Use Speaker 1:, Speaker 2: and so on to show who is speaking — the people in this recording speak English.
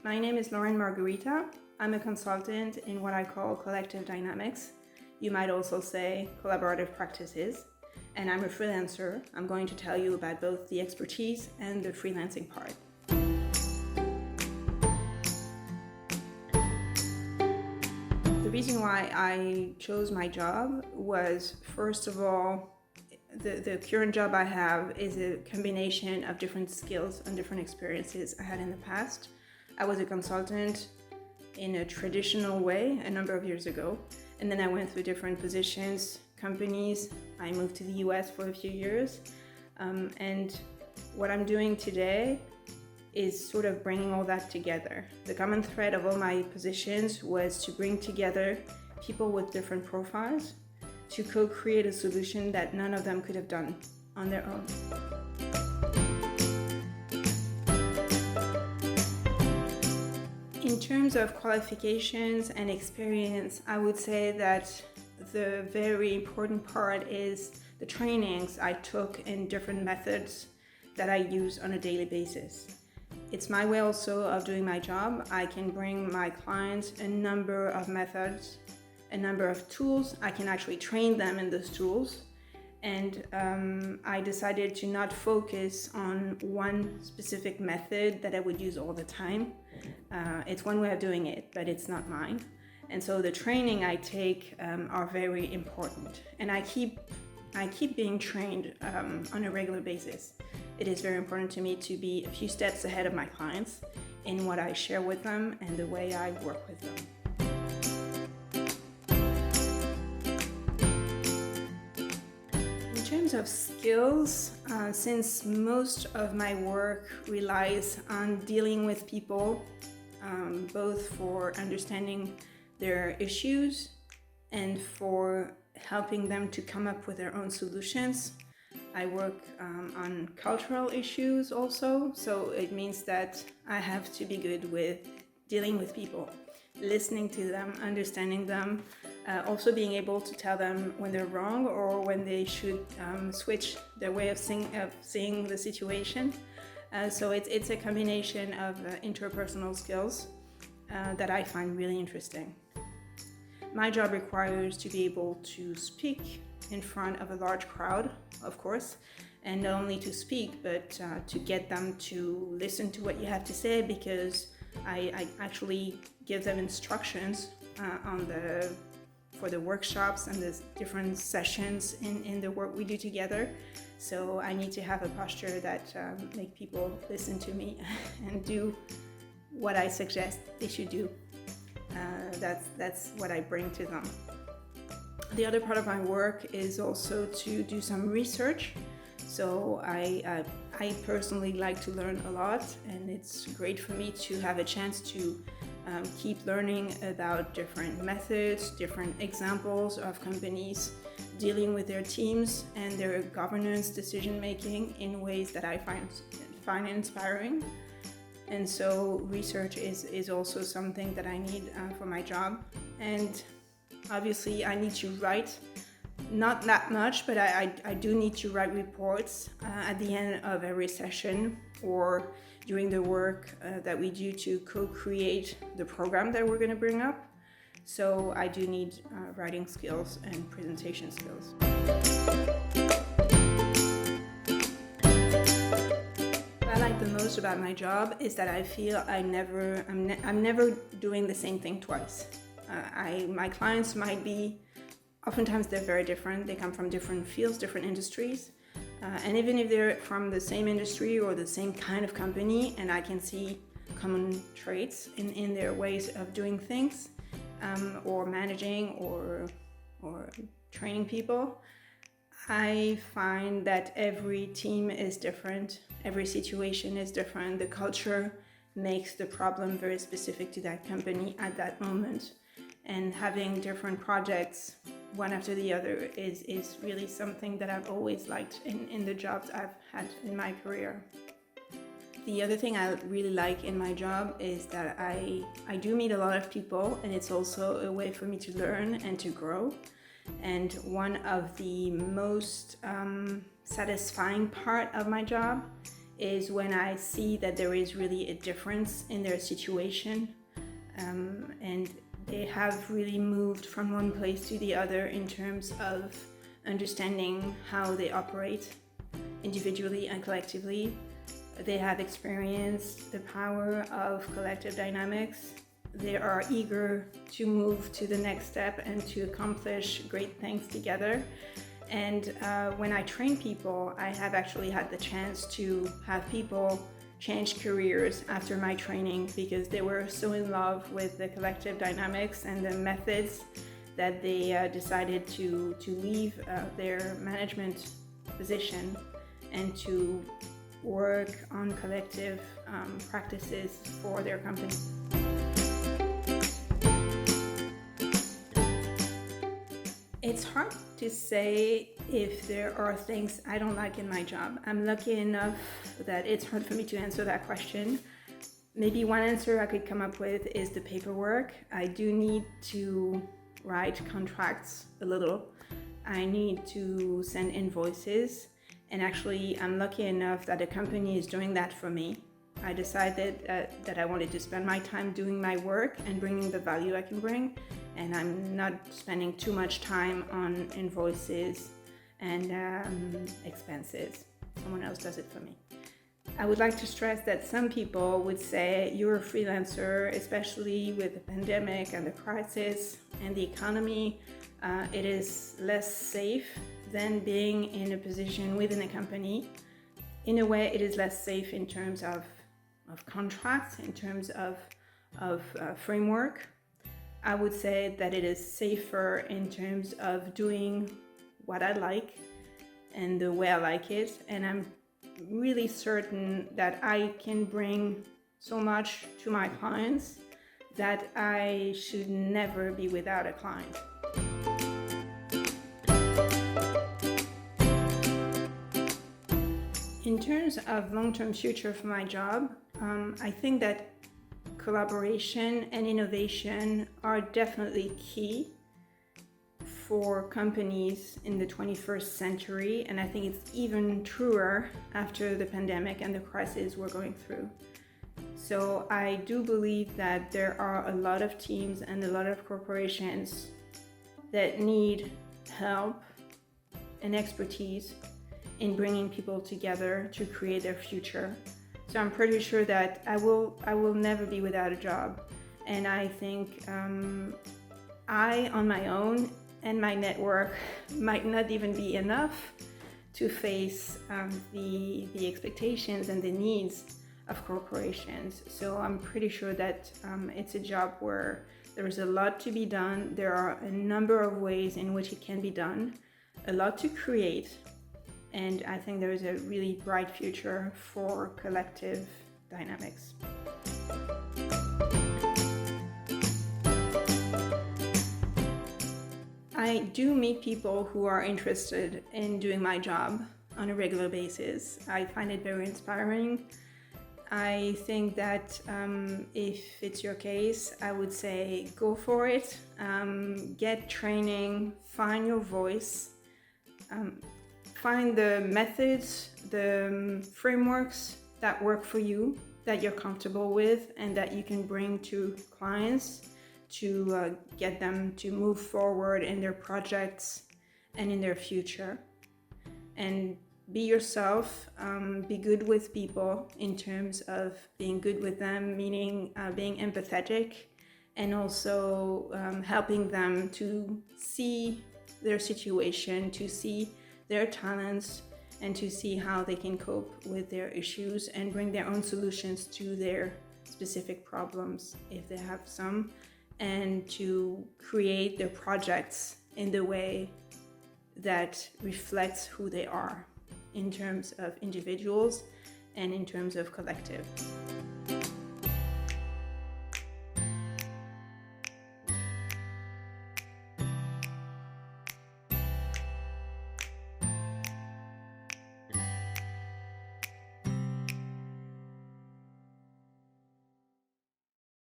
Speaker 1: My name is Lorraine Margarita. I'm a consultant in what I call collective dynamics. You might also say collaborative practices. And I'm a freelancer. I'm going to tell you about both the expertise and the freelancing part. The reason why I chose my job was, first of all, the current job I have is a combination of different skills and different experiences I had in the past. I was a consultant in a traditional way a number of years ago, and then I went through different positions, companies. I moved to the US for a few years, and what I'm doing today is sort of bringing all that together. The common thread of all my positions was to bring together people with different profiles to co-create a solution that none of them could have done on their own. In terms of qualifications and experience, I would say that the very important part is the trainings I took in different methods that I use on a daily basis. It's my way also of doing my job. I can bring my clients a number of methods, a number of tools. I can actually train them in those tools. And I decided to not focus on one specific method that I would use all the time. It's one way of doing it, but it's not mine. And so the training I take are very important. And I keep being trained on a regular basis. It is very important to me to be a few steps ahead of my clients in what I share with them and the way I work with them. In terms of skills, since most of my work relies on dealing with people, both for understanding their issues and for helping them to come up with their own solutions. I work on cultural issues also, so it means that I have to be good with dealing with people, listening to them, understanding them, also being able to tell them when they're wrong or when they should switch their way of seeing the situation. So it's a combination of interpersonal skills that I find really interesting. My job requires to be able to speak in front of a large crowd, of course, and not only to speak, but to get them to listen to what you have to say, because I actually give them instructions for the workshops and the different sessions in the work we do together. So I need to have a posture that make people listen to me and do what I suggest they should do. That's what I bring to them. The other part of my work is also to do some research. So I personally like to learn a lot, and it's great for me to have a chance to keep learning about different methods, different examples of companies dealing with their teams and their governance decision making in ways that I find inspiring. And so research is also something that I need for my job. And obviously I need to write, not that much, but I do need to write reports at the end of every session or during the work that we do to co-create the program that we're going to bring up. So I do need writing skills and presentation skills. What I like the most about my job is that I feel I'm never doing the same thing twice. My clients might be, oftentimes they're very different. They come from different fields, different industries. And even if they're from the same industry or the same kind of company, and I can see common traits in their ways of doing things, or managing or training people, I find that every team is different, every situation is different. The culture makes the problem very specific to that company at that moment. And having different projects, one after the other, is really something that I've always liked in the jobs I've had in my career. The other thing I really like in my job is that I do meet a lot of people, and it's also a way for me to learn and to grow. And one of the most satisfying part of my job is when I see that there is really a difference in their situation, and they have really moved from one place to the other in terms of understanding how they operate individually and collectively. They have experienced the power of collective dynamics. They are eager to move to the next step and to accomplish great things together. And when I train people, I have actually had the chance to have people change careers after my training because they were so in love with the collective dynamics and the methods that they decided to leave their management position and to work on collective practices for their company. It's hard to say if there are things I don't like in my job. I'm lucky enough that it's hard for me to answer that question. Maybe one answer I could come up with is the paperwork. I do need to write contracts a little. I need to send invoices. And actually, I'm lucky enough that the company is doing that for me. I decided that I wanted to spend my time doing my work and bringing the value I can bring. And I'm not spending too much time on invoices and expenses. Someone else does it for me. I would like to stress that some people would say you're a freelancer, especially with the pandemic and the crisis and the economy. It is less safe than being in a position within a company. In a way, it is less safe in terms of contracts, in terms of framework. I would say that it is safer in terms of doing what I like and the way I like it. And I'm really certain that I can bring so much to my clients that I should never be without a client. In terms of long-term future for my job, I think that collaboration and innovation are definitely key for companies in the 21st century, and I think it's even truer after the pandemic and the crisis we're going through. So I do believe that there are a lot of teams and a lot of corporations that need help and expertise in bringing people together to create their future. So I'm pretty sure that I will never be without a job. And I think I, on my own, and my network might not even be enough to face the expectations and the needs of corporations. So I'm pretty sure that it's a job where there is a lot to be done. There are a number of ways in which it can be done, a lot to create. And I think there is a really bright future for collective dynamics. I do meet people who are interested in doing my job on a regular basis. I find it very inspiring. I think that if it's your case, I would say go for it. Get training, find your voice. Find the methods, the frameworks that work for you, that you're comfortable with, and that you can bring to clients to get them to move forward in their projects and in their future. And be yourself, be good with people in terms of being good with them, meaning being empathetic, and also helping them to see their situation, to see their talents, and to see how they can cope with their issues and bring their own solutions to their specific problems if they have some, and to create their projects in the way that reflects who they are in terms of individuals and in terms of collective.